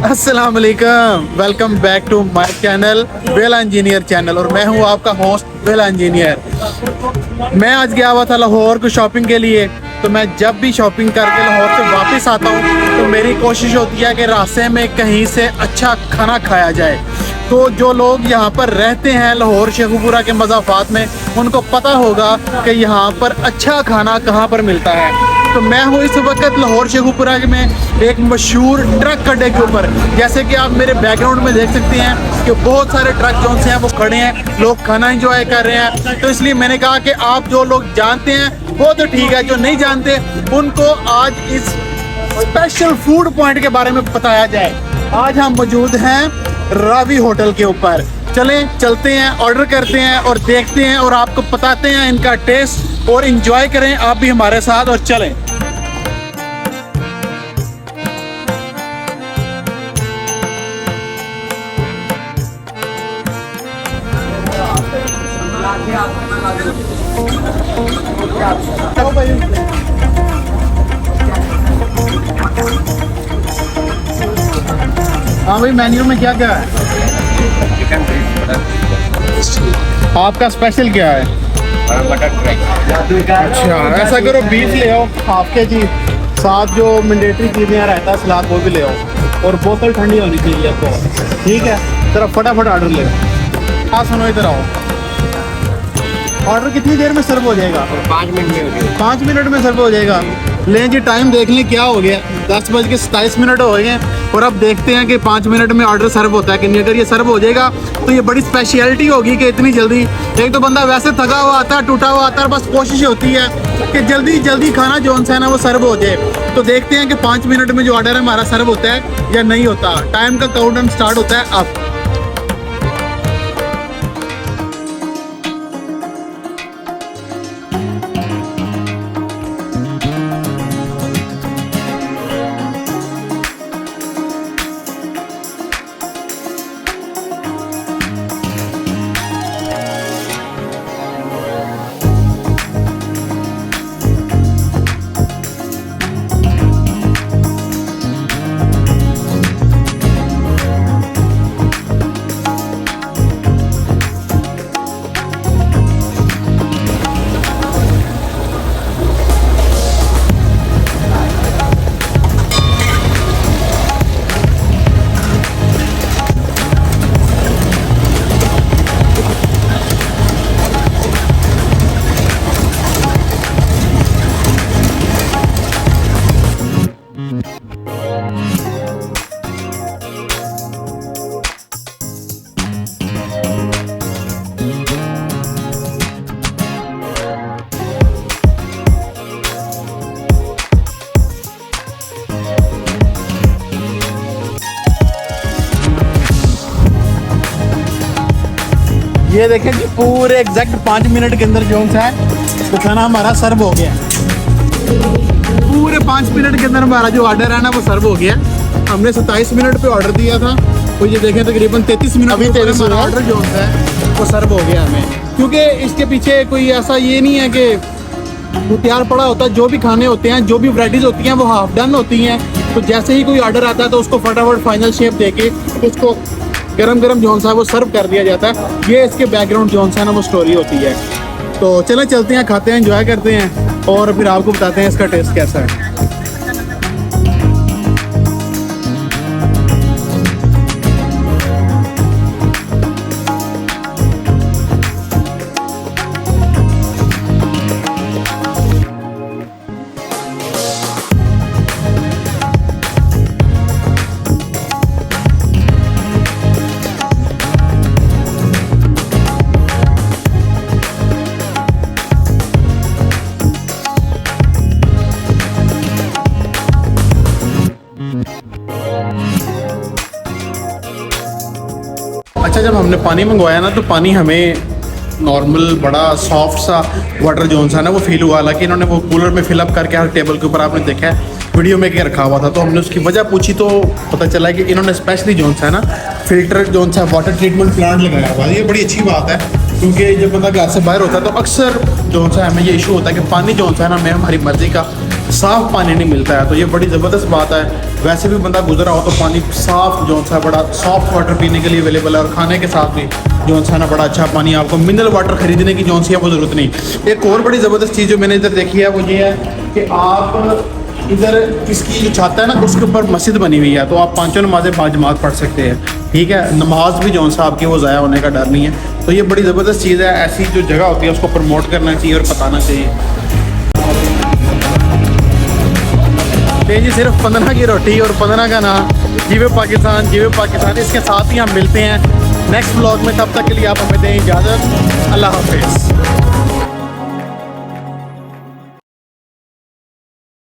अस्सलाम वालेकुम, welcome back to my channel well engineer channel. और मैं हूं आपका होस्ट वेल इंजीनियर। मैं आज गया हुआ था लाहौर को शॉपिंग के लिए। तो मैं जब भी शॉपिंग करके लाहौर से वापस आता हूं तो मेरी कोशिश होती है कि रास्ते में कहीं से अच्छा खाना खाया जाए। तो जो लोग यहाँ पर रहते हैं लाहौर शेखुपुरा के मज़ाफ़ात में, उनको पता होगा कि यहाँ पर अच्छा खाना कहाँ पर मिलता है। तो मैं हूँ इस वक्त लाहौर शेखुपुरा में एक मशहूर ट्रक अड्डे के ऊपर। जैसे कि आप मेरे बैकग्राउंड में देख सकते हैं कि बहुत सारे ट्रक जो हैं वो खड़े हैं, लोग खाना एंजॉय कर रहे हैं। तो इसलिए मैंने कहा कि आप जो लोग जानते हैं वो तो ठीक है, जो नहीं जानते उनको आज इस स्पेशल फूड पॉइंट के बारे में बताया जाए। आज हम मौजूद हैं रावी होटल के ऊपर। चलें चलते हैं, ऑर्डर करते हैं और देखते हैं और आपको बताते हैं इनका टेस्ट, और इंजॉय करें आप भी हमारे साथ और चलें। हाँ भाई, मेन्यू में क्या क्या है? आपका स्पेशल क्या है? अच्छा, ऐसा करो 20 ले आओ हाफ के जी, साथ जो मैंडेटरी चीज़ें हैं, रायता सलाद वो भी ले आओ, और बोतल ठंडी होनी चाहिए आपको। ठीक है, जरा फटाफट ऑर्डर ले। हाँ सुनो, इधर आओ। ऑर्डर कितनी देर में सर्व हो जाएगा? 5 मिनट में हो गया। 5 मिनट में सर्व हो जाएगा। लें जी, टाइम देख लें क्या हो गया, 10:27 हो गए। और अब देखते हैं कि 5 मिनट में ऑर्डर सर्व होता है कि नहीं। अगर ये सर्व हो जाएगा तो ये बड़ी स्पेशलिटी होगी कि इतनी जल्दी। एक तो बंदा वैसे थका हुआ आता है, टूटा हुआ आता है, बस कोशिश होती है कि जल्दी जल्दी खाना जो है ना वो सर्व हो जाए। तो देखते हैं कि 5 मिनट में जो ऑर्डर है हमारा सर्व होता है या नहीं होता। टाइम का काउंटडाउन स्टार्ट होता है अब। ये देखें कि पूरे एग्जैक्ट 5 मिनट के अंदर जो है तो खाना हमारा सर्व हो गया। पूरे 5 मिनट के अंदर हमारा जो ऑर्डर है ना वो सर्व हो गया। हमने 27 मिनट पे ऑर्डर दिया था, तो ये देखें तकरीबन 33 मिनट अभी 33 मिनट ऑर्डर जो है वो सर्व हो गया हमें। क्योंकि इसके पीछे कोई ऐसा ये नहीं है कि वो तैयार पड़ा होता है। जो भी खाने होते हैं, जो भी वैराइटीज़ होती हैं वो हाफ डन होती हैं। तो जैसे ही कोई ऑर्डर आता है तो उसको फटाफट फाइनल शेप दे के उसको गरम गरम जो है वो सर्व कर दिया जाता है। ये इसके बैकग्राउंड जो है ना वो स्टोरी होती है। तो चलें चलते हैं, खाते हैं, एंजॉय करते हैं और फिर आपको बताते हैं इसका टेस्ट कैसा है। अच्छा, जब हमने पानी मंगवाया ना तो पानी हमें नॉर्मल बड़ा सॉफ्ट सा वाटर जो सा ना वो फील हुआ। हालांकि इन्होंने वो कूलर में फिलअप करके हर टेबल के ऊपर आपने देखा है वीडियो में क्या रखा हुआ था। तो हमने उसकी वजह पूछी तो पता चला कि इन्होंने स्पेशली जो है ना फिल्टर जो सा वाटर ट्रीटमेंट प्लांट लगाया हुआ है। ये बड़ी अच्छी बात है, क्योंकि जब बंदा घर से बाहर होता है तो अक्सर जो सा हमें ये इशू होता है कि पानी जो है ना हमें हमारी मर्ज़ी का साफ़ पानी नहीं मिलता है। तो ये बड़ी ज़बरदस्त बात है। वैसे भी बंदा गुजर रहा हो तो पानी साफ़ जो सा बड़ा सॉफ्ट वाटर पीने के लिए अवेलेबल है, और खाने के साथ भी जो सा ना बड़ा अच्छा पानी, आपको मिनरल वाटर ख़रीदने की जो सी है वो ज़रूरत नहीं। एक और बड़ी ज़बरदस्त चीज़ जो मैंने इधर देखी है वो ये है कि आप इधर इसकी जो छत है ना उसके ऊपर मस्जिद बनी हुई है, तो आप पांचों नमाज़ें बाजमात पढ़ सकते हैं। ठीक है, नमाज भी जो सा आपकी वो ज़ाया होने का डर नहीं है। तो ये बड़ी ज़बरदस्त चीज़ है। ऐसी जो जगह होती है उसको प्रमोट करना चाहिए और बताना चाहिए। जी सिर्फ 15 की रोटी और 15 का ना, जीवे पाकिस्तान, जीवे पाकिस्तान। इसके साथ ही हम मिलते हैं नेक्स्ट ब्लॉग में। तब तक के लिए आप हमें दें इजाज़त। अल्लाह हाफिज़।